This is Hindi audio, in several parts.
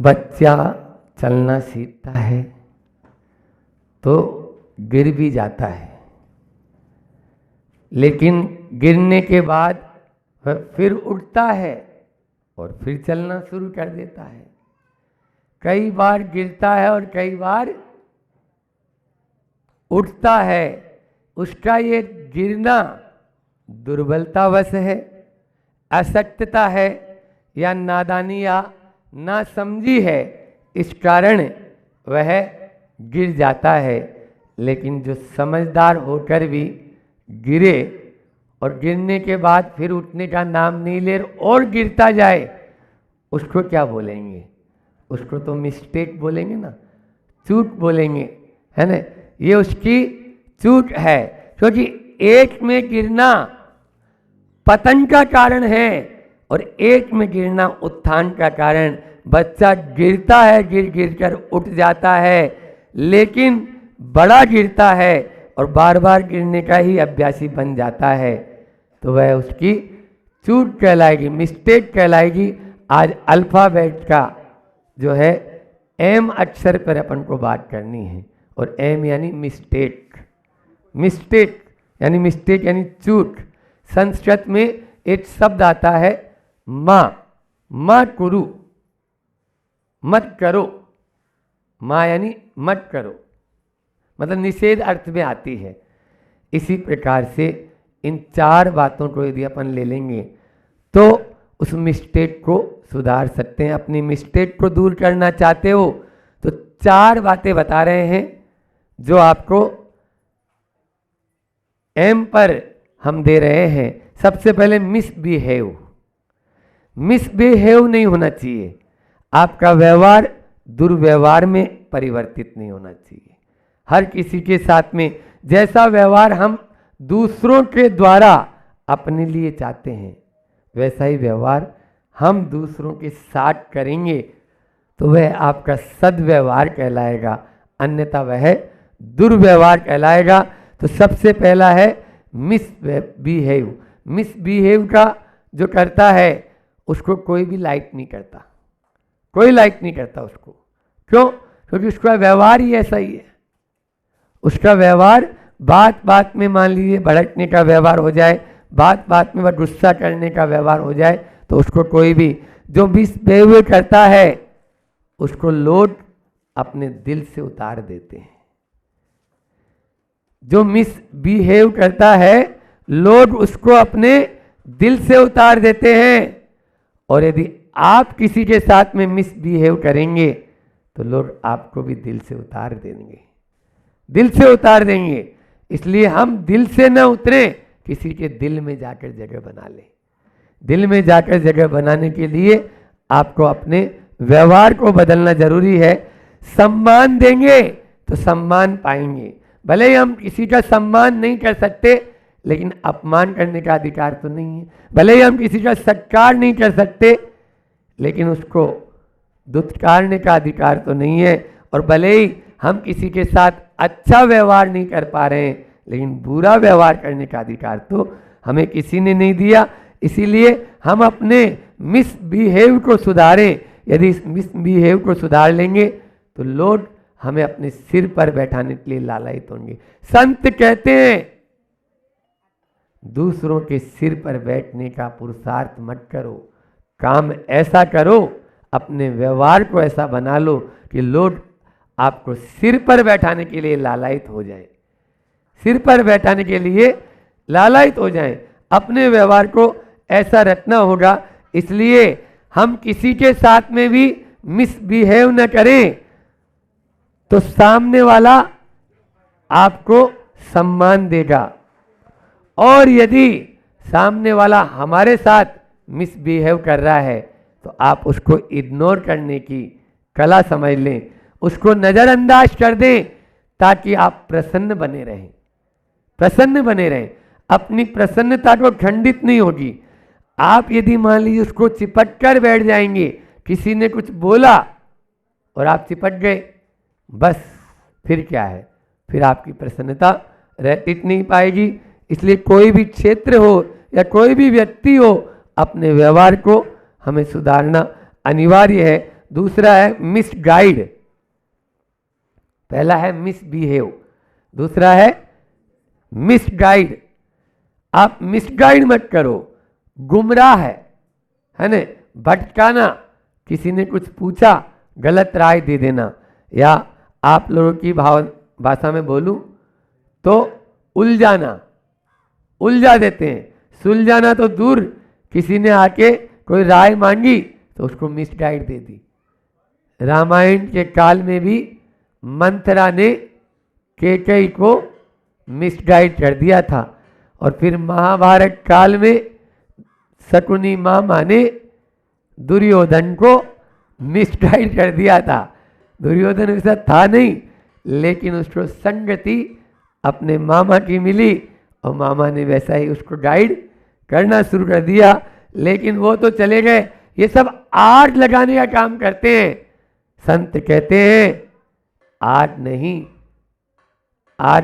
बच्चा चलना सीखता है तो गिर भी जाता है, लेकिन गिरने के बाद वह फिर उठता है और फिर चलना शुरू कर देता है। कई बार गिरता है और कई बार उठता है। उसका ये गिरना दुर्बलतावश है, अशक्तता है या नादानी या नासमझी है, इस कारण वह गिर जाता है। लेकिन जो समझदार होकर भी गिरे और गिरने के बाद फिर उठने का नाम नहीं ले और गिरता जाए, उसको क्या बोलेंगे? उसको तो मिस्टेक बोलेंगे ना, चूक बोलेंगे, है ना। ये उसकी चूक है, क्योंकि एक में गिरना पतन का कारण है और एक में गिरना उत्थान का कारण। बच्चा गिरता है, गिर गिर कर उठ जाता है, लेकिन बड़ा गिरता है और बार बार गिरने का ही अभ्यासी बन जाता है, तो वह उसकी चूक कहलाएगी, मिस्टेक कहलाएगी। आज अल्फ़ाबेट का जो है एम अक्षर पर अपन को बात करनी है, और एम यानी मिस्टेक। मिस्टेक यानी चूक। संस्कृत में एक शब्द आता है माँ कुरु, मत करो। माँ यानी मत करो, मतलब निषेध अर्थ में आती है। इसी प्रकार से इन चार बातों को यदि अपन ले लेंगे तो उस मिस्टेक को सुधार सकते हैं। अपनी मिस्टेक को दूर करना चाहते हो तो चार बातें बता रहे हैं जो आपको एम पर हम दे रहे हैं। सबसे पहले मिसबिहेव। मिसबिहेव नहीं होना चाहिए। आपका व्यवहार दुर्व्यवहार में परिवर्तित नहीं होना चाहिए। हर किसी के साथ में जैसा व्यवहार हम दूसरों के द्वारा अपने लिए चाहते हैं, वैसा ही व्यवहार हम दूसरों के साथ करेंगे तो वह आपका सद्व्यवहार कहलाएगा, अन्यथा वह दुर्व्यवहार कहलाएगा। तो सबसे पहला है मिसबिहेव। मिसबिहेव का जो करता है उसको कोई भी लाइक नहीं करता, कोई लाइक नहीं करता उसको। क्यों? क्योंकि उसका व्यवहार ही ऐसा ही है। उसका व्यवहार बात बात में, मान लीजिए भड़कने का व्यवहार हो जाए, बात बात में वह गुस्सा करने का व्यवहार हो जाए, तो उसको कोई भी जो मिसबिहेव करता है उसको लोग अपने दिल से उतार देते हैं। जो मिसबिहेव करता है लोग उसको अपने दिल से उतार देते हैं, और यदि आप किसी के साथ में मिसबिहेव करेंगे तो लोग आपको भी दिल से उतार देंगे, दिल से उतार देंगे। इसलिए हम दिल से न उतरे, किसी के दिल में जाकर जगह बना ले। दिल में जाकर जगह बनाने के लिए आपको अपने व्यवहार को बदलना जरूरी है। सम्मान देंगे तो सम्मान पाएंगे। भले ही हम किसी का सम्मान नहीं कर सकते, लेकिन अपमान करने का अधिकार तो नहीं है। भले ही हम किसी का सत्कार नहीं कर सकते, लेकिन उसको दुत्कारने का अधिकार तो नहीं है। और भले ही हम किसी के साथ अच्छा व्यवहार नहीं कर पा रहे हैं, लेकिन बुरा व्यवहार करने का अधिकार तो हमें किसी ने नहीं दिया। इसीलिए हम अपने मिसबिहेव को सुधारें। यदि इस मिसबिहेव को सुधार लेंगे तो लोग हमें अपने सिर पर बैठाने के लिए लालायित होंगे। संत कहते हैं दूसरों के सिर पर बैठने का पुरुषार्थ मत करो, काम ऐसा करो, अपने व्यवहार को ऐसा बना लो कि लोग आपको सिर पर बैठाने के लिए लालायित हो जाए, सिर पर बैठाने के लिए लालायित हो जाएं। अपने व्यवहार को ऐसा रखना होगा। इसलिए हम किसी के साथ में भी मिसबिहेव न करें तो सामने वाला आपको सम्मान देगा, और यदि सामने वाला हमारे साथ मिसबिहेव कर रहा है तो आप उसको इग्नोर करने की कला समझ लें, उसको नज़रअंदाज कर दें, ताकि आप प्रसन्न बने रहें, प्रसन्न बने रहें। अपनी प्रसन्नता को खंडित नहीं होगी। आप यदि मान लीजिए उसको चिपक कर बैठ जाएंगे, किसी ने कुछ बोला और आप चिपक गए, बस फिर क्या है, फिर आपकी प्रसन्नता टिक नहीं पाएगी। इसलिए कोई भी क्षेत्र हो या कोई भी व्यक्ति हो, अपने व्यवहार को हमें सुधारना अनिवार्य है। दूसरा है मिसगाइड। पहला है मिसबिहेव, दूसरा है मिसगाइड। आप मिसगाइड मत करो, गुमराह है ना, भटकाना, किसी ने कुछ पूछा गलत राय दे देना, या आप लोगों की भाषा में बोलूं तो उलझाना, उलझा देते हैं। सुलझाना तो दूर, किसी ने आके कोई राय मांगी तो उसको मिसगाइड दे दी। रामायण के काल में भी मंथरा ने कैकेयी को मिसगाइड कर दिया था, और फिर महाभारत काल में शकुनी मामा ने दुर्योधन को मिसगाइड कर दिया था। दुर्योधन ऐसा था नहीं, लेकिन उसको संगति अपने मामा की मिली और मामा ने वैसा ही उसको गाइड करना शुरू कर दिया। लेकिन वो तो चले गए, ये सब आग लगाने का काम करते हैं। संत कहते हैं आग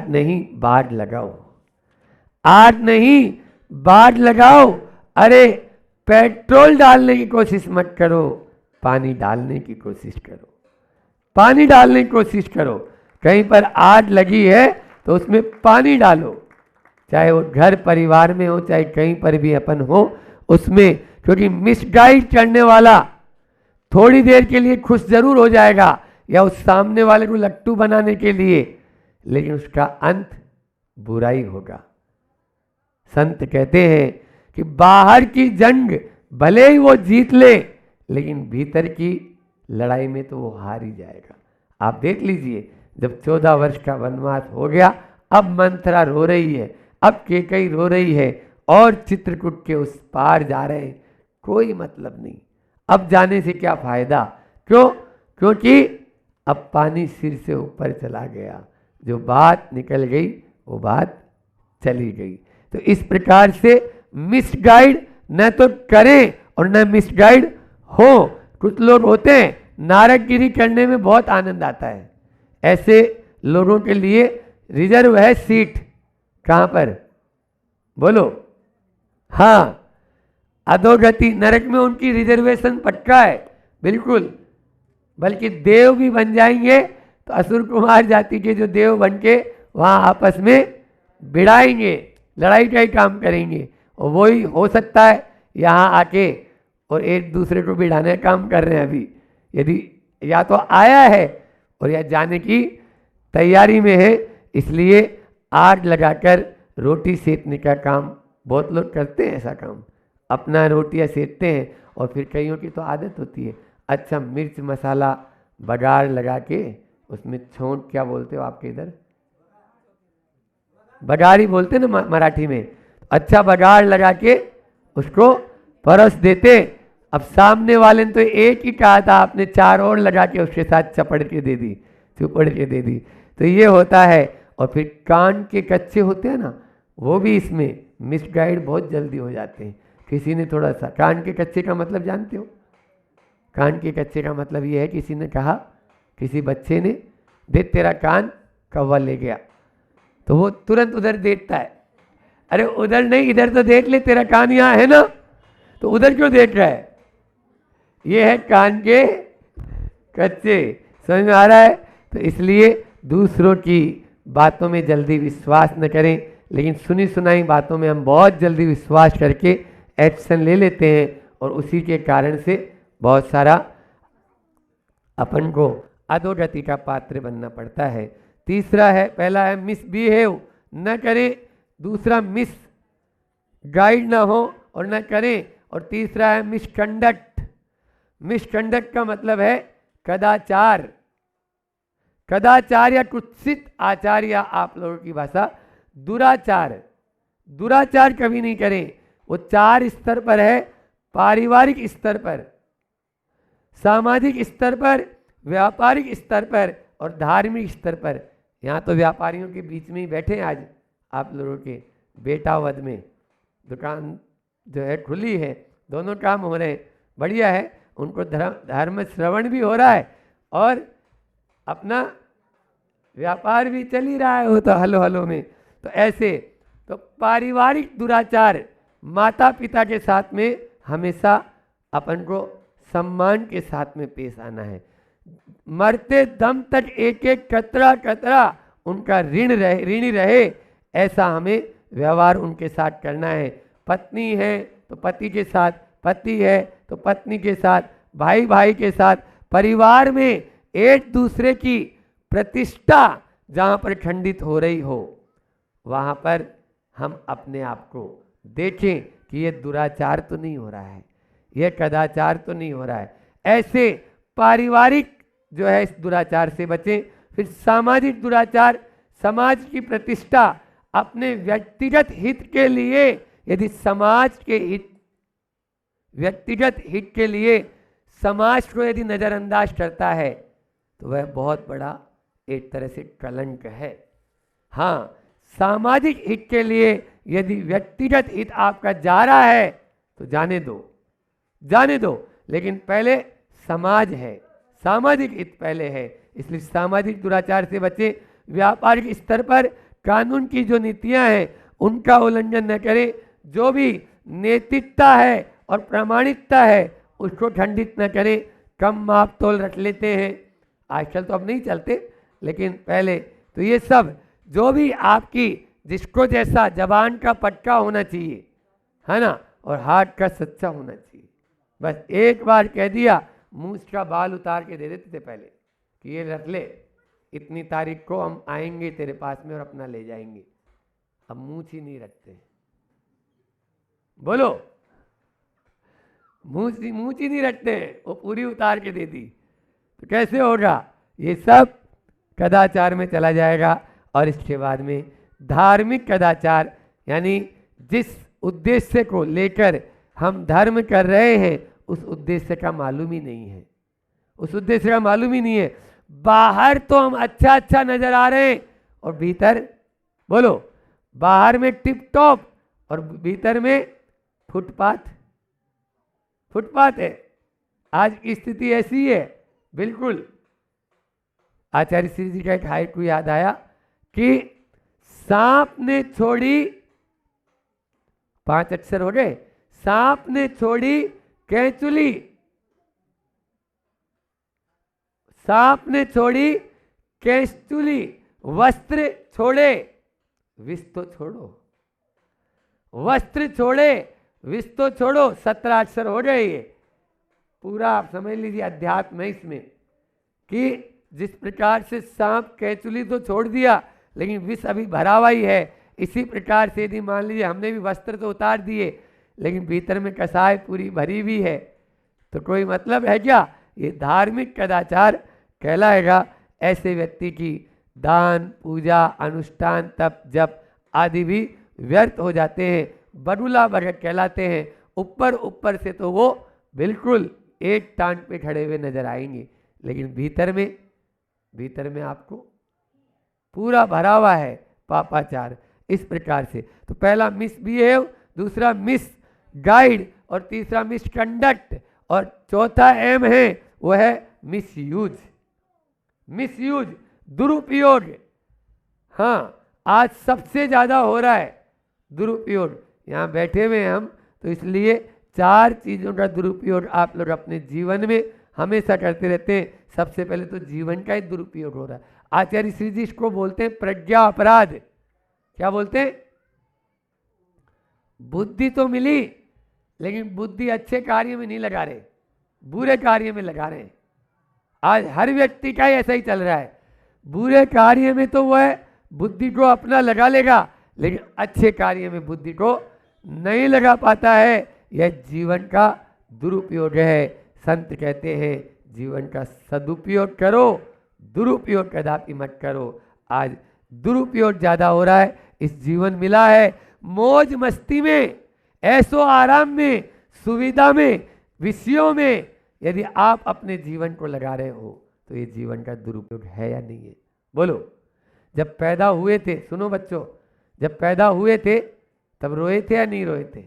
नहीं बाढ़ लगाओ, आग नहीं बाढ़ लगाओ। अरे पेट्रोल डालने की कोशिश मत करो, पानी डालने की कोशिश करो, पानी डालने की कोशिश करो। कहीं पर आग लगी है तो उसमें पानी डालो, चाहे वो घर परिवार में हो, चाहे कहीं पर भी अपन हो उसमें। क्योंकि मिसगाइड करने वाला थोड़ी देर के लिए खुश जरूर हो जाएगा, या उस सामने वाले को लट्टू बनाने के लिए, लेकिन उसका अंत बुरा ही होगा। संत कहते हैं कि बाहर की जंग भले ही वो जीत ले, लेकिन भीतर की लड़ाई में तो वो हार ही जाएगा। आप देख लीजिए, जब 14 वर्ष का वनवास हो गया, अब मंथरा रो रही है, अब कैकेयी रो रही है, और चित्रकूट के उस पार जा रहे हैं। कोई मतलब नहीं, अब जाने से क्या फायदा। क्यों? क्योंकि अब पानी सिर से ऊपर चला गया, जो बात निकल गई वो बात चली गई। तो इस प्रकार से मिसगाइड न तो करें और न मिसगाइड हो। कुछ लोग होते हैं नारकगिरी करने में बहुत आनंद आता है, ऐसे लोगों के लिए रिजर्व है सीट। कहाँ पर बोलो? हाँ, अधोगति नरक में उनकी रिजर्वेशन पक्का है, बिल्कुल। बल्कि देव भी बन जाएंगे तो असुर कुमार जाति के जो देव बन के वहाँ आपस में भिड़ाएंगे, लड़ाई का ही काम करेंगे। और वही हो सकता है यहाँ आके और एक दूसरे को भिड़ाने का काम कर रहे हैं अभी। यदि या तो आया है और या जाने की तैयारी में है, इसलिए आग लगाकर रोटी सेकने का काम बहुत लोग करते हैं। ऐसा काम अपना रोटियां सेकते हैं, और फिर कईयों की तो आदत होती है, अच्छा मिर्च मसाला बघार लगा के उसमें छोंक, क्या बोलते हो आपके इधर? बघार ही बोलते ना मराठी में। अच्छा बघार लगा के उसको परोस देते। अब सामने वाले ने तो एक ही कहा था, आपने 4 और लगा के उसके साथ चपड़ के दे दी, चुपड़ के दे दी। तो ये होता है। और फिर कान के कच्चे होते हैं ना, वो भी इसमें मिसगाइड बहुत जल्दी हो जाते हैं। किसी ने थोड़ा सा, कान के कच्चे का मतलब जानते हो? कान के कच्चे का मतलब ये है, किसी ने कहा, किसी बच्चे ने, देख तेरा कान कौवा ले गया, तो वो तुरंत उधर देखता है। अरे उधर नहीं, इधर तो देख ले, तेरा कान यहाँ है ना, तो उधर क्यों देख रहा है? ये है कान के कच्चे। समझ में आ रहा है? तो इसलिए दूसरों की बातों में जल्दी विश्वास न करें, लेकिन सुनी सुनाई बातों में हम बहुत जल्दी विश्वास करके एक्शन ले लेते हैं, और उसी के कारण से बहुत सारा अपन को अधोगति का पात्र बनना पड़ता है। तीसरा है, पहला है मिसबिहेव, न करें। दूसरा मिस गाइड ना हो और न करें। और तीसरा है मिसकंडक्ट। मिसकंडक्ट का मतलब है कदाचार, कदाचार या कुत्सित आचार, या आप लोगों की भाषा दुराचार। दुराचार कभी नहीं करें। वो 4 स्तर पर है, पारिवारिक स्तर पर, सामाजिक स्तर पर, व्यापारिक स्तर पर और धार्मिक स्तर पर। यहाँ तो व्यापारियों के बीच में ही बैठे हैं आज आप लोगों के बेटावद में, दुकान जो है खुली है, दोनों काम हो रहे हैं, बढ़िया है। उनको धर्म श्रवण भी हो रहा है और अपना व्यापार भी चल ही रहा है, वो तो हलो हलो में। तो ऐसे तो पारिवारिक दुराचार, माता पिता के साथ में हमेशा अपन को सम्मान के साथ में पेश आना है। मरते दम तक एक एक कतरा कतरा उनका ऋणी रहे, ऐसा हमें व्यवहार उनके साथ करना है। पत्नी है तो पति के साथ, पति है तो पत्नी के साथ, भाई भाई के साथ, परिवार में एक दूसरे की प्रतिष्ठा जहाँ पर खंडित हो रही हो, वहाँ पर हम अपने आप को देखें कि ये दुराचार तो नहीं हो रहा है, ये कदाचार तो नहीं हो रहा है। ऐसे पारिवारिक जो है इस दुराचार से बचें। फिर सामाजिक दुराचार, समाज की प्रतिष्ठा, अपने व्यक्तिगत हित के लिए यदि समाज के हित, व्यक्तिगत हित के लिए समाज को यदि नज़रअंदाज करता है तो वह बहुत बड़ा एक तरह से कलंक है। हाँ, सामाजिक हित के लिए यदि व्यक्तिगत हित आपका जा रहा है तो जाने दो, जाने दो, लेकिन पहले समाज है, सामाजिक हित पहले है। इसलिए सामाजिक दुराचार से बचें। व्यापारिक स्तर पर कानून की जो नीतियां हैं उनका उल्लंघन न करें। जो भी नैतिकता है और प्रामाणिकता है उसको खंडित न करें। कम माप तोल रख लेते हैं, आजकल तो अब नहीं चलते, लेकिन पहले तो ये सब जो भी आपकी जिसको जैसा जबान का पक्का होना चाहिए, है ना, और हाथ का सच्चा होना चाहिए। बस एक बार कह दिया, मूछ का बाल उतार के दे देते थे पहले कि ये रख ले, इतनी तारीख को हम आएंगे तेरे पास में और अपना ले जाएंगे। अब मूछ ही नहीं रखते, बोलो, मूछ ही नहीं रखते हैं, वो पूरी उतार के दे दी तो कैसे होगा? ये सब कदाचार में चला जाएगा। और इसके बाद में धार्मिक कदाचार, यानी जिस उद्देश्य को लेकर हम धर्म कर रहे हैं उस उद्देश्य का मालूम ही नहीं है, उस उद्देश्य का मालूम ही नहीं है। बाहर तो हम अच्छा अच्छा नजर आ रहे हैं और भीतर, बोलो, बाहर में टिप टॉप और भीतर में फुटपाथ, फुटपाथ है। आज की स्थिति ऐसी है, बिल्कुल। आचार्य श्री जी का एक हाइकू याद आया कि सांप ने छोड़ी, 5 अक्षर हो गए, सांप ने छोड़ी कैंचुली, सांप ने छोड़ी कैंचुली, वस्त्र छोड़े विष तो छोड़ो, वस्त्र छोड़े विष तो छोड़ो। 17 अक्षर हो गए ये, पूरा आप समझ लीजिए अध्यात्म है इसमें कि जिस प्रकार से सांप कैंचुली तो छोड़ दिया लेकिन विष अभी भरा हुआ ही है, इसी प्रकार से यदि मान लीजिए हमने भी वस्त्र तो उतार दिए लेकिन भीतर में कसाय पूरी भरी भी है तो कोई मतलब है क्या? ये धार्मिक कदाचार कहलाएगा। ऐसे व्यक्ति की दान, पूजा, अनुष्ठान, तप, जप आदि भी व्यर्थ हो जाते हैं, बडुला भगत कहलाते हैं। ऊपर ऊपर से तो वो बिल्कुल एक टांग पे खड़े हुए नजर आएंगे, लेकिन भीतर में आपको पूरा भरा हुआ है पापाचार। इस प्रकार से तो पहला मिसबिहेव, दूसरा मिस गाइड और तीसरा मिस कंडक्ट और चौथा एम है वो है मिसयूज, मिसयूज, दुरुपयोग। हाँ, आज सबसे ज्यादा हो रहा है दुरुपयोग। यहाँ बैठे हुए हैं हम तो इसलिए 4 चीजों का दुरुपयोग आप लोग अपने जीवन में हमेशा करते रहते हैं। सबसे पहले तो जीवन का ही दुरुपयोग हो रहा है। आचार्य श्री जी इसको बोलते हैं प्रज्ञा अपराध। क्या बोलते हैं? बुद्धि तो मिली लेकिन बुद्धि अच्छे कार्य में नहीं लगा रहे, बुरे कार्य में लगा रहे हैं। आज हर व्यक्ति का ही ऐसा ही चल रहा है, बुरे कार्य में तो वह बुद्धि को अपना लगा लेगा लेकिन अच्छे कार्य में बुद्धि को नहीं लगा पाता है। यह जीवन का दुरुपयोग है। संत कहते हैं जीवन का सदुपयोग करो, दुरुपयोग कदापि मत करो। आज दुरुपयोग ज्यादा हो रहा है। इस जीवन मिला है मौज मस्ती में, ऐसो आराम में, सुविधा में, विषयों में, यदि आप अपने जीवन को लगा रहे हो तो ये जीवन का दुरुपयोग है या नहीं है? बोलो। जब पैदा हुए थे, सुनो बच्चों, जब पैदा हुए थे तब रोए थे या नहीं रोए थे?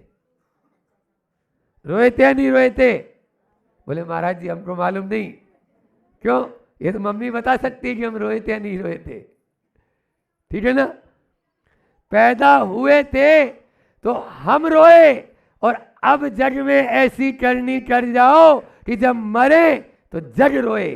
रोए थे या नहीं रोए थे? बोले महाराज जी हमको मालूम नहीं। क्यों? ये तो मम्मी बता सकती है कि हम रोए थे या नहीं रोए थे, ठीक है ना। पैदा हुए थे तो हम रोए और अब जग में ऐसी करनी कर जाओ कि जब मरे तो जग रोए।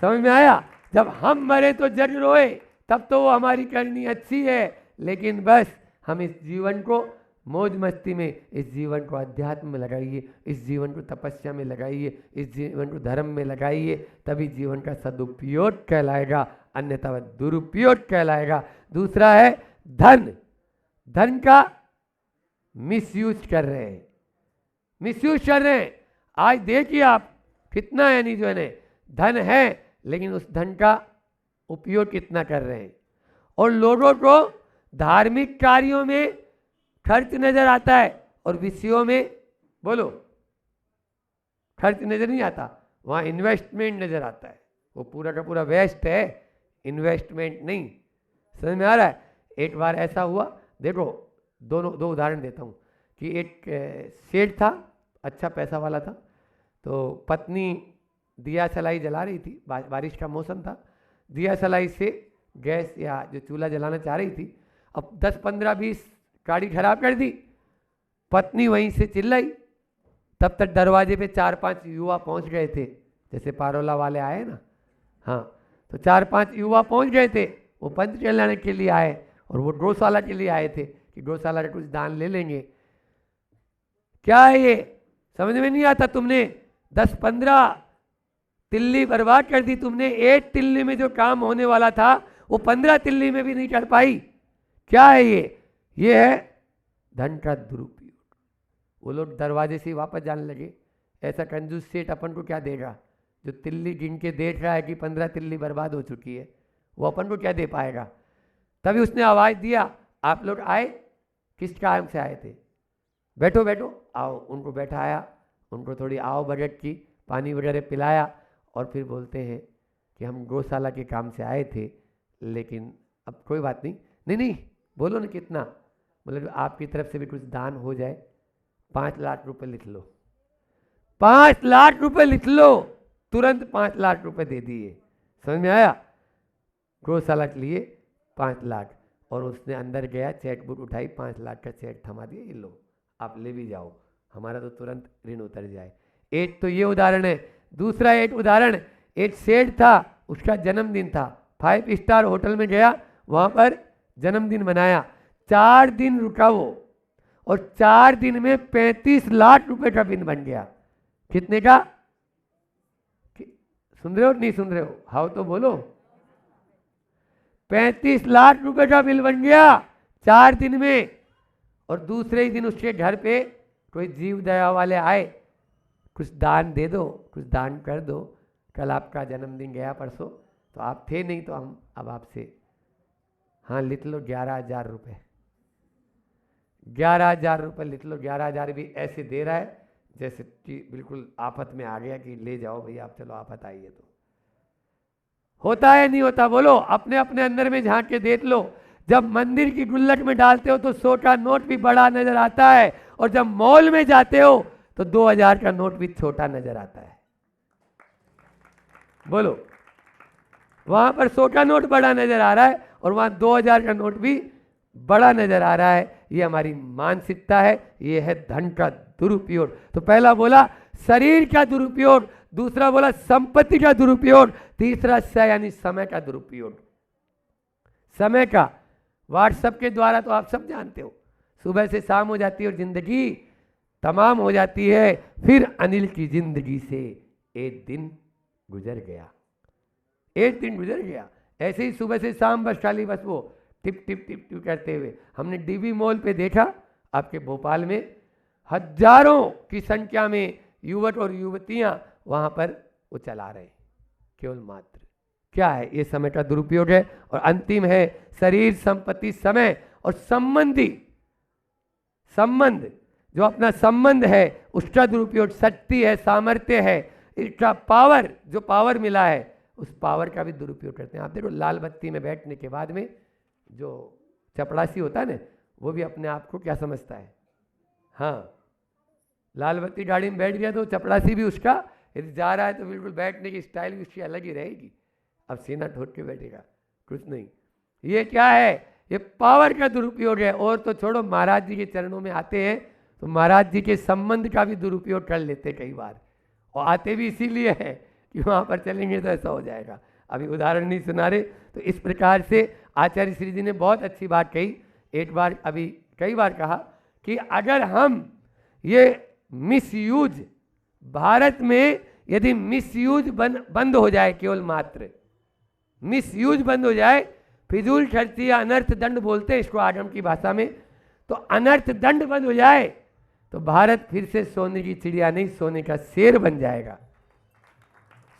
समझ में आया? जब हम मरे तो जग रोए, तब तो वो हमारी करनी अच्छी है। लेकिन बस हम इस जीवन को मौज मस्ती में, इस जीवन को अध्यात्म में लगाइए, इस जीवन को तपस्या में लगाइए, इस जीवन को धर्म में लगाइए, तभी जीवन का सदुपयोग कहलाएगा, अन्यथा वह दुरुपयोग कहलाएगा। दूसरा है धन। धन का मिसयूज कर रहे हैं, मिसयूज कर रहे हैं। आज देखिए आप कितना यानी जो है धन है, लेकिन उस धन का उपयोग कितना कर रहे हैं। और लोगों को धार्मिक कार्यों में खर्च नजर आता है और विषयों में बोलो खर्च नजर नहीं आता, वहाँ इन्वेस्टमेंट नजर आता है। वो पूरा का पूरा वेस्ट है, इन्वेस्टमेंट नहीं। समझ में आ रहा है? एक बार ऐसा हुआ, देखो दो उदाहरण देता हूँ कि एक सेठ था, अच्छा पैसा वाला था, तो पत्नी दिया सलाई जला रही थी, बारिश का मौसम था, दिया सलाई से गैस या जो चूल्हा जलाना चाह रही थी, अब 10-15-20 गाड़ी खराब कर दी। पत्नी वहीं से चिल्लाई, तब तक दरवाजे पे 4-5 युवा पहुंच गए थे, जैसे पारोला वाले आए ना, हाँ, तो 4-5 युवा पहुंच गए थे। वो पंथ चलाने के लिए आए और वो गौशाला के लिए आए थे कि गौशाला का कुछ दान ले लेंगे। क्या है ये? समझ में नहीं आता। तुमने 10-15 तिल्ली बर्बाद कर दी, तुमने 1 तिल्ली में जो काम होने वाला था वो 15 तिल्ली में भी नहीं कर पाई। क्या है ये? ये है धन का दुरुपयोग। वो लोग दरवाजे से वापस जाने लगे। ऐसा कंजूस सेठ अपन को क्या देगा? जो तिल्ली गिन के देख रहा है कि 15 तिल्ली बर्बाद हो चुकी है, वो अपन को क्या दे पाएगा? तभी उसने आवाज़ दिया, आप लोग आए, किस काम से आए थे? बैठो बैठो, आओ। उनको बैठाया, उनको थोड़ी आओ बजट की, पानी वगैरह पिलाया, और फिर बोलते हैं कि हम गौशाला के काम से आए थे, लेकिन अब कोई बात नहीं। नहीं नहीं, बोलो ना कितना, मतलब आपकी तरफ से भी कुछ दान हो जाए। 5 लाख रुपए लिख लो, 5 लाख रुपए लिख लो। तुरंत 5 लाख रुपए दे दिए। समझ में आया? गौशाला के लिए 5 लाख। और उसने अंदर गया, चेक बुक उठाई, 5 लाख का चेक थमा दिया, ये लो आप ले भी जाओ, हमारा तो तुरंत ऋण उतर जाए। एक तो ये उदाहरण है। दूसरा एक उदाहरण, एक सेठ था, उसका जन्मदिन था, 5 स्टार होटल में गया, वहाँ पर जन्मदिन मनाया। 4 दिन रुका वो, और 4 दिन में 35 लाख रुपए का बिल बन गया। कितने का? सुन रहे हो नहीं सुन रहे हो? हाउ तो बोलो। 35 लाख रुपए का बिल बन गया 4 दिन में। और दूसरे ही दिन उसके घर पे कोई जीव दया वाले आए, कुछ दान दे दो, कुछ दान कर दो, कल आपका जन्मदिन गया परसों, तो आप थे नहीं, तो हम अब आपसे, हाँ लिख लो 11,000 रुपये, 11,000 रुपये लिख लो। 11,000 भी ऐसे दे रहा है जैसे कि बिल्कुल आफत में आ गया कि ले जाओ भैया, आप चलो आफत आई है। तो होता है नहीं होता? बोलो, अपने अपने अंदर में झांक के देख लो। जब मंदिर की गुल्लक में डालते हो तो 100 का नोट भी बड़ा नजर आता है, और जब मॉल में जाते हो तो 2,000 का नोट भी छोटा नजर आता है। बोलो, वहां पर 100 का नोट बड़ा नजर आ रहा है और वहां 2,000 का नोट भी बड़ा नजर आ रहा है। ये हमारी मानसिकता है, ये है धन का दुरुपयोग। तो पहला बोला शरीर का दुरुपयोग, दूसरा बोला संपत्ति का दुरुपयोग, तीसरा यानी समय का दुरुपयोग। समय का व्हाट्सएप के द्वारा तो आप सब जानते हो, सुबह से शाम हो जाती है और जिंदगी तमाम हो जाती है। फिर अनिल की जिंदगी से एक दिन गुजर गया, एक दिन गुजर गया। ऐसे ही सुबह से शाम बस खाली बस वो टिप टिप टिप टिप करते हुए हमने डीबी मॉल पे देखा, आपके भोपाल में हजारों की संख्या में युवक और युवतियां वहां पर वो चला रहे, केवल मात्र। क्या है? ये समय का दुरुपयोग है। और अंतिम है शरीर, संपत्ति, समय और संबंधी, संबंध, जो अपना संबंध है उसका दुरुपयोग। शक्ति है, सामर्थ्य है, इसका पावर, जो पावर मिला है उस पावर का भी दुरुपयोग करते हैं। आप देखो लाल बत्ती में बैठने के बाद में जो चपड़ासी होता है ना, वो भी अपने आप को क्या समझता है? हाँ, लाल बत्ती गाड़ी में बैठ गया तो चपड़ासी भी उसका, यदि जा रहा है तो बिल्कुल बैठने की स्टाइल भी उसकी अलग ही रहेगी। अब सीना ठोक के बैठेगा, कुछ नहीं। ये क्या है? ये पावर का दुरुपयोग है। और तो छोड़ो, महाराज जी के चरणों में आते हैं तो महाराज जी के संबंध का भी दुरुपयोग कर लेते कई बार, और आते भी इसीलिए है कि वहाँ पर चलेंगे तो ऐसा हो जाएगा। अभी उदाहरण नहीं सुना रहे। तो इस प्रकार से आचार्य श्री जी ने बहुत अच्छी बात कही, एक बार अभी कई बार कहा कि अगर हम ये मिसयूज, भारत में यदि मिसयूज बंद हो जाए, केवल मात्र मिसयूज बंद हो जाए, फिजूल खर्ची या अनर्थ दंड बोलते हैं इसको आगम की भाषा में, तो अनर्थ दंड बंद हो जाए तो भारत फिर से सोने की चिड़िया नहीं, सोने का शेर बन जाएगा।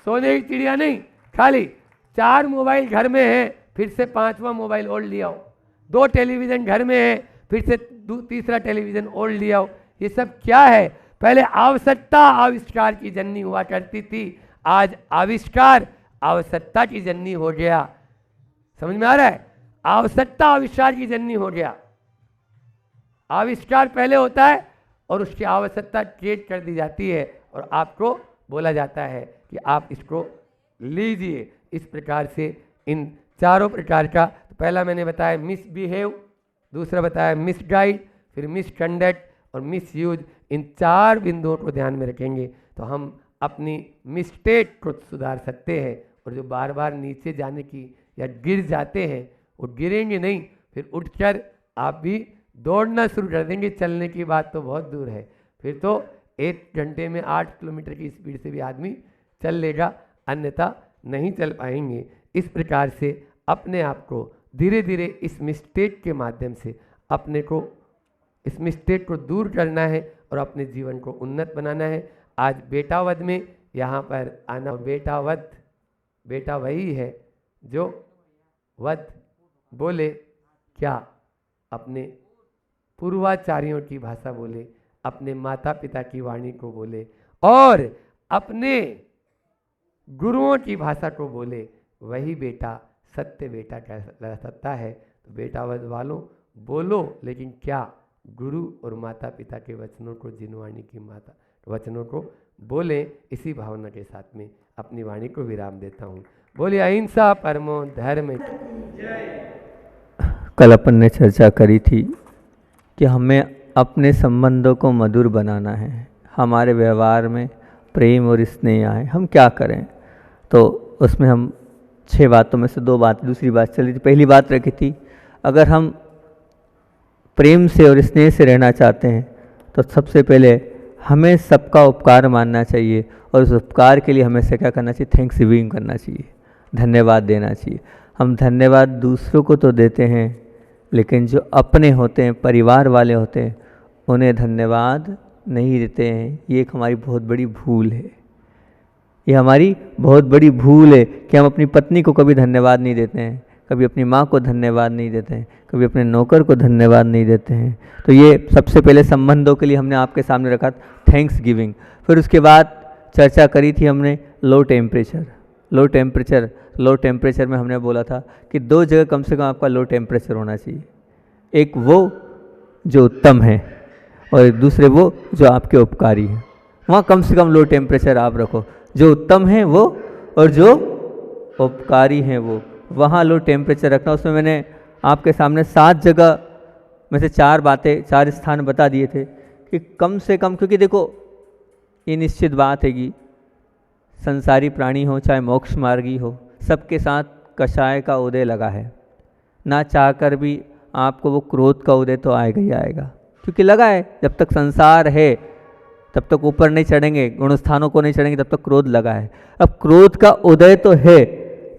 सोने की चिड़िया नहीं, खाली 4 मोबाइल घर में है, फिर से 5वां मोबाइल और ले आओ, 2 टेलीविज़न घर में है, फिर से 3रा टेलीविज़न और ले आओ। ये सब क्या है? पहले आवश्यकता आविष्कार की जननी हुआ करती थी, आज आविष्कार आवश्यकता की जननी हो गया। समझ में आ रहा है? आवश्यकता आविष्कार की जननी हो गया। आविष्कार पहले होता है और उसकी आवश्यकता क्रिएट कर दी जाती है और आपको बोला जाता है कि आप इसको लीजिए। इस प्रकार से इन चारों प्रकार का, तो पहला मैंने बताया मिसबिहेव, दूसरा बताया मिसगाइड, फिर मिसकंडक्ट और मिसयूज। इन 4 बिंदुओं को ध्यान में रखेंगे तो हम अपनी मिस्टेक को सुधार सकते हैं। और जो बार बार नीचे जाने की या गिर जाते हैं वो गिरेंगे नहीं, फिर उठकर आप भी दौड़ना शुरू कर देंगे। चलने की बात तो बहुत दूर है, फिर तो 1 घंटे में 8 किलोमीटर की स्पीड से भी आदमी चल लेगा, अन्यथा नहीं चल पाएंगे। इस प्रकार से अपने आप को धीरे धीरे इस मिस्टेक के माध्यम से अपने को इस मिस्टेक को दूर करना है और अपने जीवन को उन्नत बनाना है। आज बेटावध में यहाँ पर आना, बेटावध, बेटा वही है जो वध बोले, क्या अपने पूर्वाचार्यों की भाषा बोले, अपने माता पिता की वाणी को बोले और अपने गुरुओं की भाषा को बोले, वही बेटा सत्य बेटा कह सकता है। तो बेटावध वालों बोलो, लेकिन क्या गुरु और माता पिता के वचनों को, जिन वाणी की माता वचनों को बोले। इसी भावना के साथ में अपनी वाणी को विराम देता हूँ। बोलिए अहिंसा परमो धर्म। कल अपन ने चर्चा करी थी कि हमें अपने संबंधों को मधुर बनाना है, हमारे व्यवहार में प्रेम और स्नेह आए, हम क्या करें। तो उसमें हम 6 बातों में से 2 बात, दूसरी बात चली थी। पहली बात रखी थी, अगर हम प्रेम से और स्नेह से रहना चाहते हैं तो सबसे पहले हमें सबका उपकार मानना चाहिए और उस उपकार के लिए हमें से क्या करना चाहिए? थैंक्स गिविंग करना चाहिए, धन्यवाद देना चाहिए। हम धन्यवाद दूसरों को तो देते हैं, लेकिन जो अपने होते हैं, परिवार वाले होते हैं, उन्हें धन्यवाद नहीं देते हैं। ये एक हमारी बहुत बड़ी भूल है। ये हमारी बहुत बड़ी भूल है कि हम अपनी पत्नी को कभी धन्यवाद नहीं देते हैं, कभी अपनी माँ को धन्यवाद नहीं देते हैं, कभी अपने नौकर को धन्यवाद नहीं देते हैं। तो ये सबसे पहले संबंधों के लिए हमने आपके सामने रखा थैंक्स गिविंग। फिर उसके बाद चर्चा करी थी हमने लो टेम्परेचर। लो टेम्परेचर में हमने बोला था कि 2 जगह कम से कम आपका लो टेम्परेचर होना चाहिए। एक वो जो उत्तम है और एक दूसरे वो जो आपके उपकारी है। वहाँ कम से कम लो टेम्परेचर आप रखो, जो उत्तम है वो और जो उपकारी हैं वो, वहाँ लो टेम्परेचर रखना। उसमें मैंने आपके सामने 7 जगह में से 4 बातें, 4 स्थान बता दिए थे कि कम से कम, क्योंकि देखो ये निश्चित बात है कि संसारी प्राणी हो चाहे मोक्ष मार्गी हो, सबके साथ कषाय का उदय लगा है। ना चाहकर भी आपको वो क्रोध का उदय तो आएगा ही आएगा, क्योंकि लगा है। जब तक संसार है तब तक ऊपर नहीं चढ़ेंगे, गुण स्थानों को नहीं चढ़ेंगे, तब तक क्रोध लगा है। अब क्रोध का उदय तो है,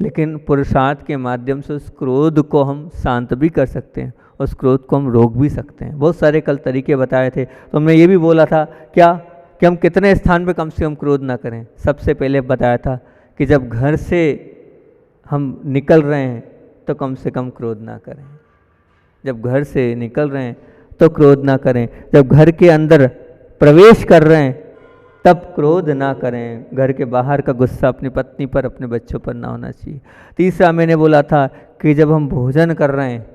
लेकिन पुरुषार्थ के माध्यम से उस क्रोध को हम शांत भी कर सकते हैं, उस क्रोध को हम रोक भी सकते हैं। बहुत सारे कल तरीके बताए थे। तो हमने ये भी बोला था क्या कि हम कितने स्थान पे कम से कम क्रोध ना करें। सबसे पहले बताया था कि जब घर से हम निकल रहे हैं तो कम से कम क्रोध ना करें। जब घर से निकल रहे हैं तो क्रोध ना करें। जब घर के अंदर प्रवेश कर रहे हैं तब क्रोध ना करें। घर के बाहर का गुस्सा अपनी पत्नी पर, अपने बच्चों पर ना होना चाहिए। तीसरा मैंने बोला था कि जब हम भोजन कर रहे हैं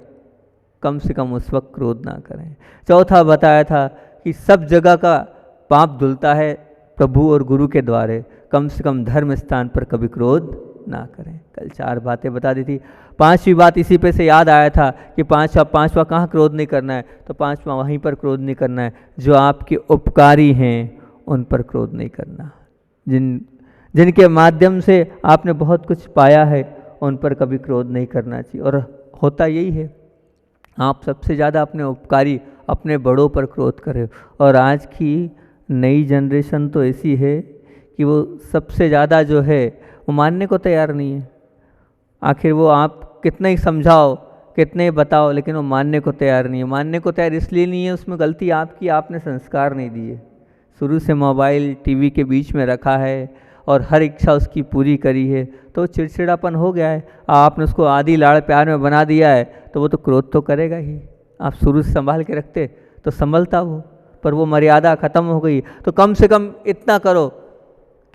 कम से कम उस वक्त क्रोध ना करें। चौथा बताया था कि सब जगह का पाप धुलता है प्रभु और गुरु के द्वारे, कम से कम धर्म स्थान पर कभी क्रोध ना करें। कल 4 बातें बता दी थी। 5वीं बात इसी पे से याद आया था कि पांचवा कहाँ क्रोध नहीं करना है, तो 5वां वहीं पर क्रोध नहीं करना है, जो आपके उपकारी हैं उन पर क्रोध नहीं करना। जिनके माध्यम से आपने बहुत कुछ पाया है उन पर कभी क्रोध नहीं करना चाहिए। और होता यही है, आप सबसे ज़्यादा अपने उपकारी अपने बड़ों पर क्रोध करें। और आज की नई जनरेशन तो ऐसी है कि वो सबसे ज़्यादा जो है वो मानने को तैयार नहीं है। आखिर वो आप कितना ही समझाओ, कितने ही बताओ, लेकिन वो मानने को तैयार नहीं है। मानने को तैयार इसलिए नहीं है, उसमें गलती आपकी, आपने संस्कार नहीं दिए। शुरू से मोबाइल टीवी के बीच में रखा है और हर इच्छा उसकी पूरी करी है, तो चिड़चिड़ापन हो गया है। आपने उसको आदि लाड़ प्यार में बना दिया है, तो वो तो क्रोध तो करेगा ही। आप शुरू से संभाल के रखते तो संभलता वो, पर वो मर्यादा ख़त्म हो गई। तो कम से कम इतना करो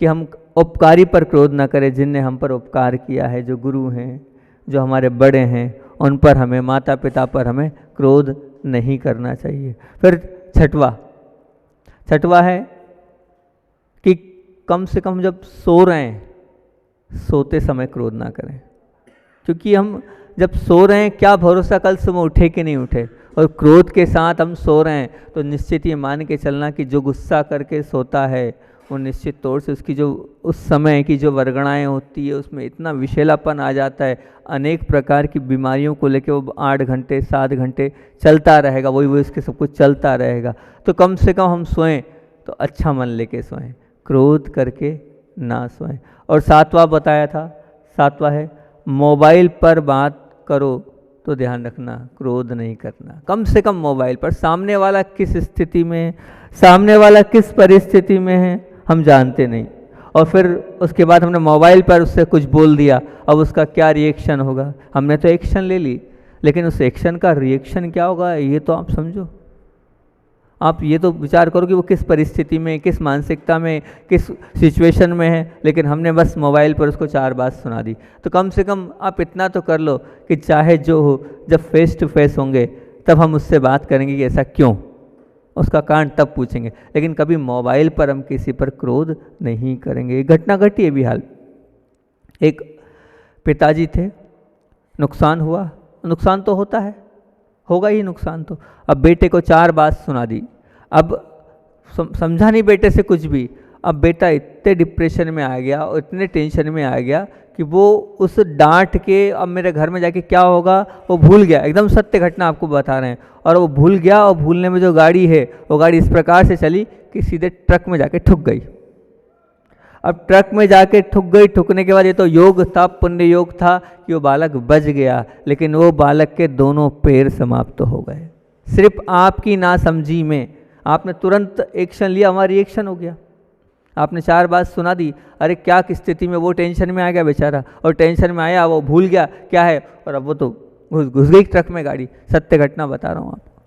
कि हम उपकारी पर क्रोध ना करें, जिनने हम पर उपकार किया है, जो गुरु हैं, जो हमारे बड़े हैं, उन पर हमें, माता पिता पर हमें क्रोध नहीं करना चाहिए। फिर छठवा है कि कम से कम जब सो रहे हैं, सोते समय क्रोध ना करें। क्योंकि हम जब सो रहे हैं, क्या भरोसा कल सुबह उठे कि नहीं उठे, और क्रोध के साथ हम सो रहे हैं, तो निश्चित ये मान के चलना कि जो गुस्सा करके सोता है वो निश्चित तौर से उसकी जो उस समय की जो वर्गणाएँ होती है उसमें इतना विषैलापन आ जाता है, अनेक प्रकार की बीमारियों को लेकर वो 8 घंटे 7 घंटे चलता रहेगा, वही इसके सब कुछ चलता रहेगा। तो कम से कम हम सोएं तो अच्छा मन लेके सोएं, क्रोध करके ना सोएं। और 7वां बताया था, 7वां है मोबाइल पर बात करो तो ध्यान रखना क्रोध नहीं करना। कम से कम मोबाइल पर, सामने वाला किस स्थिति में है, सामने वाला किस परिस्थिति में है, हम जानते नहीं। और फिर उसके बाद हमने मोबाइल पर उससे कुछ बोल दिया, अब उसका क्या रिएक्शन होगा। हमने तो एक्शन ले ली, लेकिन उस एक्शन का रिएक्शन क्या होगा ये तो आप समझो। आप ये तो विचार करो कि वो किस परिस्थिति में, किस मानसिकता में, किस सिचुएशन में है। लेकिन हमने बस मोबाइल पर उसको 4 बात सुना दी। तो कम से कम आप इतना तो कर लो कि चाहे जो हो, जब फेस टू फेस होंगे तब हम उससे बात करेंगे कि ऐसा क्यों, उसका कारण तब पूछेंगे। लेकिन कभी मोबाइल पर हम किसी पर क्रोध नहीं करेंगे। एक घटना घटी है भी हाल, एक पिताजी थे, नुकसान हुआ, नुकसान तो होता है, होगा ही नुकसान तो। अब बेटे को 4 बात सुना दी, अब समझा नहीं बेटे से कुछ भी। अब बेटा इतने डिप्रेशन में आ गया और इतने टेंशन में आ गया कि वो उस डांट के अब मेरे घर में जाके क्या होगा वो भूल गया। एकदम सत्य घटना आपको बता रहे हैं। और वो भूल गया, और भूलने में जो गाड़ी है वो गाड़ी इस प्रकार से चली कि सीधे ट्रक में जाके ठुक गई। अब ट्रक में जाके ठुक गई, ठुकने के बाद ये तो योग था, पुण्य योग था कि वो बालक बच गया, लेकिन वो बालक के दोनों पैर समाप्त हो गए। सिर्फ आपकी नासमझी में आपने तुरंत एक्शन लिया, हमारा रिएक्शन हो गया। आपने 4 बात सुना दी, अरे क्या किस स्थिति में, वो टेंशन में आ गया बेचारा, और टेंशन में आया वो भूल गया क्या है, और अब वो तो घुस गई ट्रक में गाड़ी। सत्य घटना बता रहा हूँ आपको।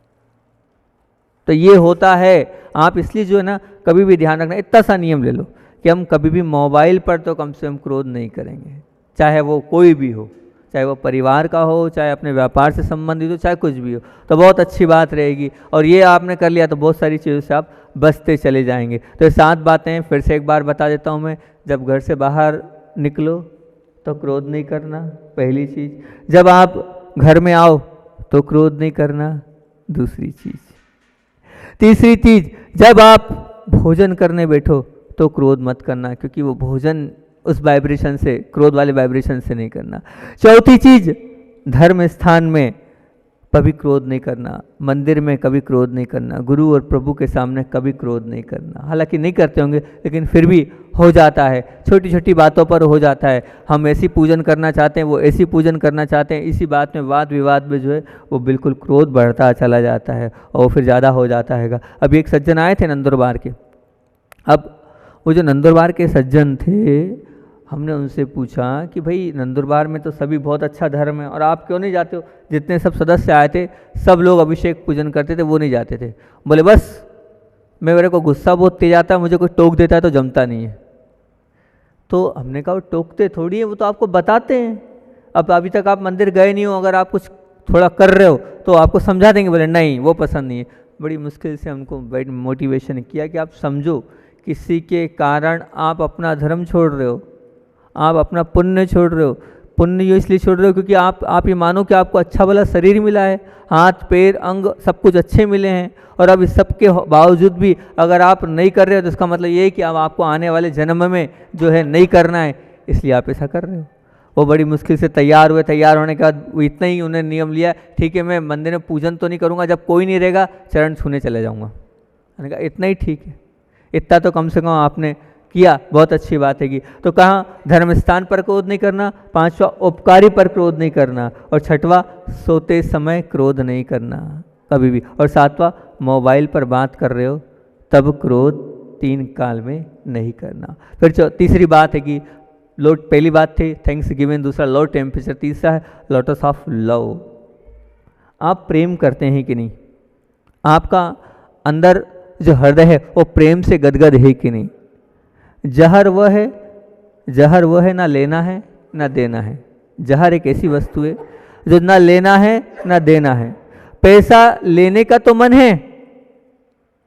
तो ये होता है। आप इसलिए जो है ना कभी भी ध्यान रखना, इतना सा नियम ले लो कि हम कभी भी मोबाइल पर तो कम से कम क्रोध नहीं करेंगे, चाहे वो कोई भी हो, चाहे वो परिवार का हो, चाहे अपने व्यापार से संबंधित हो, चाहे कुछ भी हो, तो बहुत अच्छी बात रहेगी। और ये आपने कर लिया तो बहुत सारी चीज़ों से आप बचते चले जाएंगे। तो ये 7 बातें फिर से एक बार बता देता हूँ मैं। जब घर से बाहर निकलो तो क्रोध नहीं करना, पहली चीज़। जब आप घर में आओ तो क्रोध नहीं करना, दूसरी चीज़। तीसरी चीज़, जब आप भोजन करने बैठो तो क्रोध मत करना, क्योंकि वो भोजन उस वाइब्रेशन से, क्रोध वाले वाइब्रेशन से नहीं करना। चौथी चीज, धर्म स्थान में कभी क्रोध नहीं करना, मंदिर में कभी क्रोध नहीं करना, गुरु और प्रभु के सामने कभी क्रोध नहीं करना। हालांकि नहीं करते होंगे, लेकिन फिर भी हो जाता है, छोटी छोटी बातों पर हो जाता है। हम ऐसी पूजन करना चाहते हैं, वो ऐसी पूजन करना चाहते हैं, इसी बात में वाद विवाद में जो है वो बिल्कुल क्रोध बढ़ता चला जाता है और फिर ज़्यादा हो जाता है। अभी एक सज्जन आए थे नंदुरबार के। अब वो जो नंदुरबार के सज्जन थे, हमने उनसे पूछा कि भाई नंदुरबार में तो सभी बहुत अच्छा धर्म है और आप क्यों नहीं जाते हो? जितने सब सदस्य आए थे सब लोग अभिषेक पूजन करते थे, वो नहीं जाते थे। बोले बस मेरे को गुस्सा बहुत तेज आता है, मुझे कोई टोक देता है तो जमता नहीं है। तो हमने कहा वो टोकते थोड़ी है, वो तो आपको बताते हैं। अब अभी तक आप मंदिर गए नहीं हो, अगर आप कुछ थोड़ा कर रहे हो तो आपको समझा देंगे। बोले नहीं वो पसंद नहीं है। बड़ी मुश्किल से हमको मोटिवेशन किया कि आप समझो, किसी के कारण आप अपना धर्म छोड़ रहे हो, आप अपना पुण्य छोड़ रहे हो। पुण्य ये इसलिए छोड़ रहे हो क्योंकि आप ये मानो कि आपको अच्छा भला शरीर मिला है, हाथ पैर अंग सब कुछ अच्छे मिले हैं, और अब इस सब के बावजूद भी अगर आप नहीं कर रहे हो तो इसका मतलब ये है कि अब आपको आने वाले जन्म में जो है नहीं करना है, इसलिए आप ऐसा कर रहे हो। वो बड़ी मुश्किल से तैयार हुए, तैयार होने के बाद वो इतना ही उन्हें नियम लिया, ठीक है मैं मंदिर में पूजन तो नहीं करूँगा, जब कोई नहीं रहेगा चरण छूने चले जाऊँगा। मैंने कहा इतना ही ठीक है, इतना तो कम से कम आपने किया, बहुत अच्छी बात है कि। तो कहाँ धर्म स्थान पर क्रोध नहीं करना, पांचवा उपकारी पर क्रोध नहीं करना, और छठवा सोते समय क्रोध नहीं करना कभी भी, और सातवां मोबाइल पर बात कर रहे हो तब क्रोध 3 काल में नहीं करना। फिर तीसरी बात है कि लो, पहली बात थी थैंक्स गिविंग, दूसरा लो टेम्परेचर, तीसरा है लोटस ऑफ लव। आप प्रेम करते हैं कि नहीं? आपका अंदर जो हृदय है वो प्रेम से गदगद है कि नहीं? जहर वह है ना लेना है ना देना है। जहर एक ऐसी वस्तु है जो ना लेना है ना देना है। पैसा लेने का तो मन है,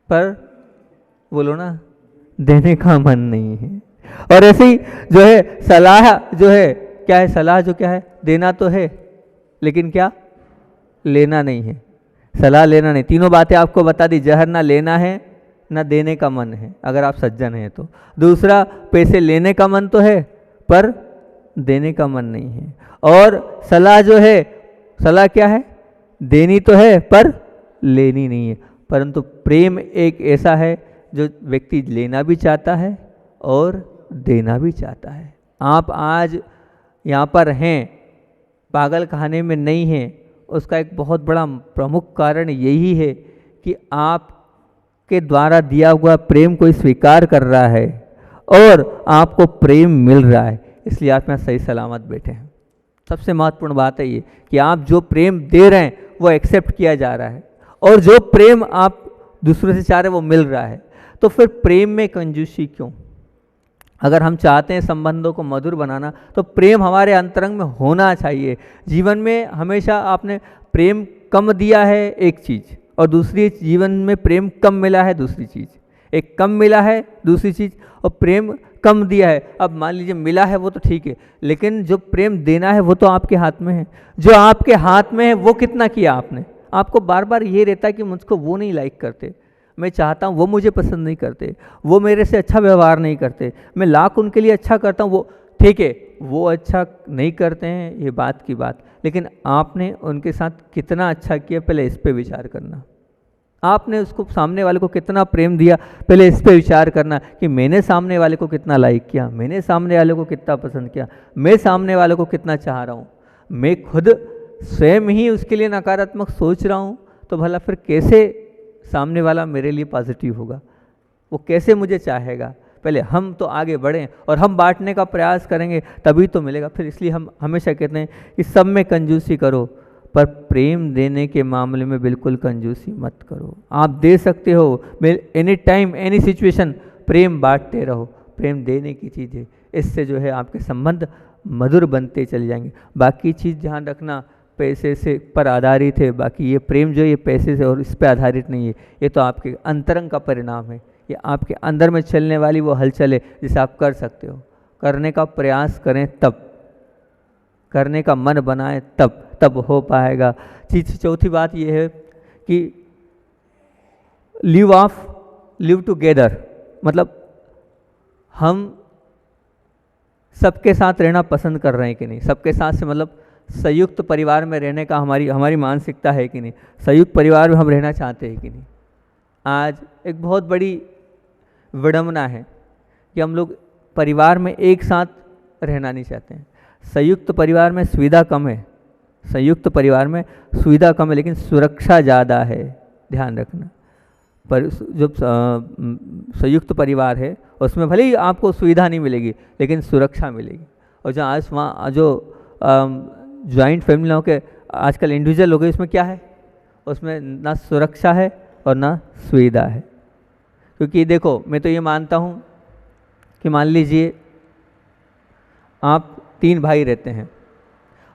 पर बोलो ना देने का मन नहीं है। और ऐसे ही जो है सलाह जो है क्या है, सलाह जो क्या है, देना तो है लेकिन क्या लेना नहीं है, सलाह लेना नहीं। तीनों बातें आपको बता दी, जहर ना लेना है ना देने का मन है अगर आप सज्जन हैं तो। दूसरा पैसे लेने का मन तो है पर देने का मन नहीं है। और सलाह जो है, सलाह क्या है, देनी तो है पर लेनी नहीं है। परंतु प्रेम एक ऐसा है जो व्यक्ति लेना भी चाहता है और देना भी चाहता है। आप आज यहाँ पर हैं, पागल खाने में नहीं हैं, उसका एक बहुत बड़ा प्रमुख कारण यही है कि आप के द्वारा दिया हुआ प्रेम को स्वीकार कर रहा है और आपको प्रेम मिल रहा है, इसलिए आप यहाँ सही सलामत बैठे हैं। सबसे महत्वपूर्ण बात है ये कि आप जो प्रेम दे रहे हैं वो एक्सेप्ट किया जा रहा है, और जो प्रेम आप दूसरों से चाह रहे हैं वो मिल रहा है। तो फिर प्रेम में कंजूसी क्यों? अगर हम चाहते हैं संबंधों को मधुर बनाना तो प्रेम हमारे अंतरंग में होना चाहिए। जीवन में हमेशा आपने प्रेम कम दिया है एक चीज़, और दूसरी जीवन में प्रेम कम मिला है दूसरी चीज़। एक कम मिला है दूसरी चीज़, और प्रेम कम दिया है। अब मान लीजिए मिला है वो तो ठीक है, लेकिन जो प्रेम देना है वो तो आपके हाथ में है। जो आपके हाथ में है वो कितना किया आपने? आपको बार बार ये रहता है कि मुझको वो नहीं लाइक करते, मैं चाहता हूँ वो मुझे पसंद नहीं करते, वो मेरे से अच्छा व्यवहार नहीं करते, मैं लाख उनके लिए अच्छा करता हूँ, वो ठीक है वो अच्छा नहीं करते हैं, ये बात की बात, लेकिन आपने उनके साथ कितना अच्छा किया पहले इस पे विचार करना। आपने उसको सामने वाले को कितना प्रेम दिया पहले इस पे विचार करना कि मैंने सामने वाले को कितना लाइक किया, मैंने सामने वाले को कितना पसंद किया, मैं सामने वाले को कितना चाह रहा हूँ। मैं खुद स्वयं ही उसके लिए नकारात्मक सोच रहा हूँ तो भला फिर कैसे सामने वाला मेरे लिए पॉजिटिव होगा, वो कैसे मुझे चाहेगा। पहले हम तो आगे बढ़ें और हम बांटने का प्रयास करेंगे तभी तो मिलेगा। फिर इसलिए हम हमेशा कहते हैं कि सब में कंजूसी करो पर प्रेम देने के मामले में बिल्कुल कंजूसी मत करो। आप दे सकते हो एनी टाइम एनी सिचुएशन, प्रेम बांटते रहो, प्रेम देने की चीज़ है। इससे जो है आपके संबंध मधुर बनते चले जाएंगे। बाकी चीज़ ध्यान रखना पैसे से पर आधारित है, बाकी ये प्रेम जो ये पैसे से और इस पर आधारित नहीं है, ये तो आपके अंतरंग का परिणाम है, ये आपके अंदर में चलने वाली वो हलचल है जिसे आप कर सकते हो। करने का प्रयास करें तब, करने का मन बनाएं तब हो पाएगा। चौथी बात ये है कि लिव टुगेदर, मतलब हम सबके साथ रहना पसंद कर रहे हैं कि नहीं। सबके साथ से मतलब संयुक्त परिवार में रहने का हमारी मानसिकता है कि नहीं, संयुक्त परिवार में हम रहना चाहते हैं कि नहीं। आज एक बहुत बड़ी विडंबना है कि हम लोग परिवार में एक साथ रहना नहीं चाहते हैं। संयुक्त परिवार में सुविधा कम है, संयुक्त परिवार में सुविधा कम है लेकिन सुरक्षा ज़्यादा है, ध्यान रखना। पर जो संयुक्त परिवार है उसमें भले ही आपको सुविधा नहीं मिलेगी लेकिन सुरक्षा मिलेगी। और जो आज वहाँ जो जॉइंट फैमिली हो के आजकल इंडिविजुअल हो गए, इसमें क्या है, उसमें ना सुरक्षा है और ना सुविधा है। क्योंकि देखो मैं तो ये मानता हूँ कि मान लीजिए आप 3 भाई रहते हैं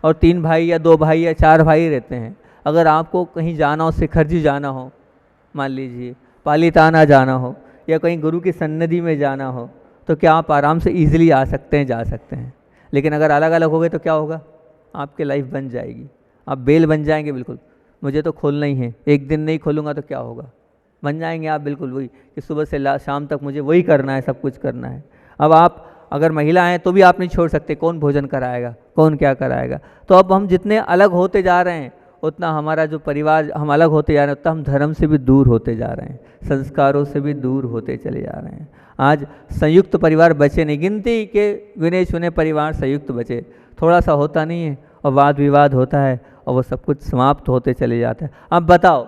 और 3 भाई या 2 भाई या 4 भाई रहते हैं। अगर आपको कहीं जाना हो, शिखरजी जाना हो, मान लीजिए पालीताना जाना हो या कहीं गुरु की सन्निधि में जाना हो, तो क्या आप आराम से ईजिली आ सकते हैं, जा सकते हैं? लेकिन अगर अलग अलग हो गए तो क्या होगा, आपकी लाइफ बन जाएगी, आप बेल बन जाएंगे बिल्कुल। मुझे तो खोलना ही है, एक दिन नहीं खोलूँगा तो क्या होगा, बन जाएंगे आप बिल्कुल वही कि सुबह से शाम तक मुझे वही करना है, सब कुछ करना है। अब आप अगर महिला हैं तो भी आप नहीं छोड़ सकते, कौन भोजन कराएगा, कौन क्या कराएगा। तो अब हम जितने अलग होते जा रहे हैं उतना हमारा जो परिवार, हम अलग होते जा रहे हैं उतना हम धर्म से भी दूर होते जा रहे हैं, संस्कारों से भी दूर होते चले जा रहे हैं। आज संयुक्त परिवार बचे नहीं, गिनती के गिने चुने परिवार संयुक्त बचे, थोड़ा सा होता नहीं है और वाद विवाद होता है और वो सब कुछ समाप्त होते चले जाता है। अब बताओ,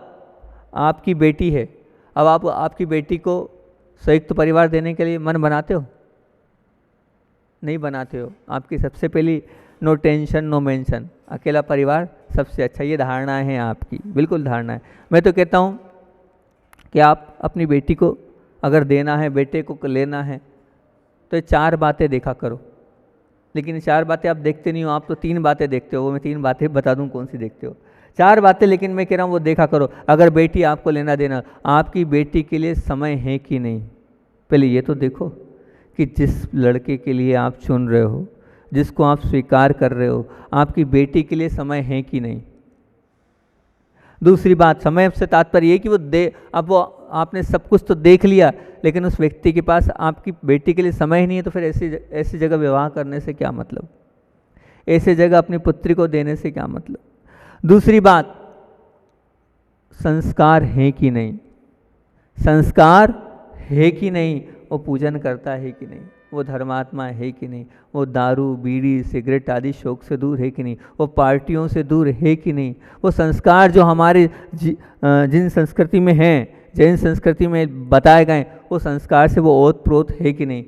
आपकी बेटी है, अब आप आपकी बेटी को संयुक्त परिवार देने के लिए मन बनाते हो, नहीं बनाते हो। आपकी सबसे पहली नो टेंशन नो मेंशन, अकेला परिवार सबसे अच्छा, ये धारणा है आपकी, बिल्कुल धारणा है। मैं तो कहता हूँ कि आप अपनी बेटी को अगर देना है, बेटे को लेना है, तो 4 बातें देखा करो। लेकिन 4 बातें आप देखते नहीं हो, आप तो 3 बातें देखते हो। वो मैं 3 बातें बता दूं कौन सी देखते हो, 4 बातें, लेकिन मैं कह रहा हूँ वो देखा करो। अगर बेटी आपको लेना देना, आपकी बेटी के लिए समय है कि नहीं, पहले ये तो देखो कि जिस लड़के के लिए आप चुन रहे हो, जिसको आप स्वीकार कर रहे हो, आपकी बेटी के लिए समय है कि नहीं। दूसरी बात, समय से तात्पर्य ये कि वो अब वो आपने सब कुछ तो देख लिया, लेकिन उस व्यक्ति के पास आपकी बेटी के लिए समय ही नहीं है, तो फिर ऐसी जगह विवाह करने से क्या मतलब, ऐसे जगह अपनी पुत्री को देने से क्या मतलब। दूसरी बात, संस्कार है कि नहीं, संस्कार है कि नहीं, वो पूजन करता है कि नहीं, वो धर्मात्मा है कि नहीं, वो दारू बीड़ी सिगरेट आदि शौक से दूर है कि नहीं, वो पार्टियों से दूर है कि नहीं, वो संस्कार जो हमारे जिन संस्कृति में हैं, जैन संस्कृति में बताए गए, वो संस्कार से वो ओत प्रोत है कि नहीं।